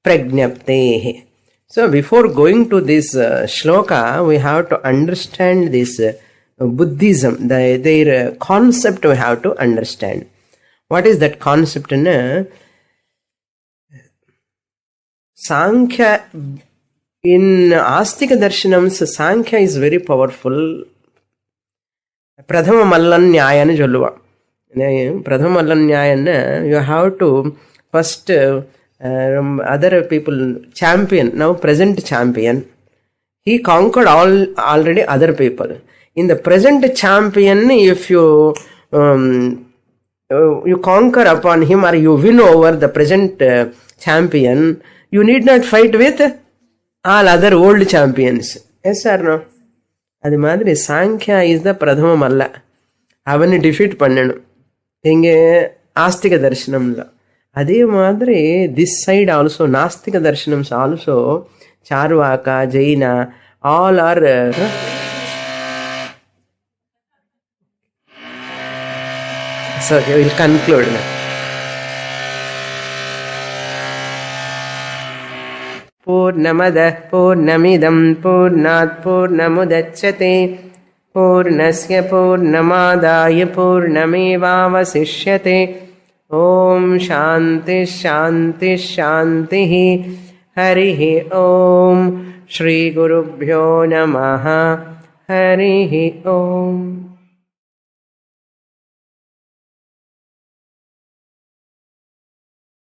pragnaptehe. So before going to this shloka, we have to understand this Buddhism, their concept we have to understand. What is that concept? Sankhya, in Astika Darshanams, Sankhya is very powerful. Pradhama Mallanyayana Jolluva. Pradhama Mallanyayana, you have to first other people, champion, now present champion, he conquered already other people. In the present champion, if you conquer upon him or you win over the present champion, you need not fight with all other old champions. Yes or no? அது மாதிரி Samkhya is the பிரதம மல்ல, அவனை defeat பண்ணணும் இங்கே ஆஸ்திக தர்ஷனம்ல. அதே மாதிரி this side also நாஸ்திக தர்ஷனம்ஸ் also, Charvaka, Jaina, all are so I will conclude now. Purnamada Purnamidam Purnat Purnamudachyate Purnasya Purnamadaya Purnamevavasishyate. Om Shanti Shanti Shanti. Harihi Om. Shri Gurubhyo Namaha. Harihi Om.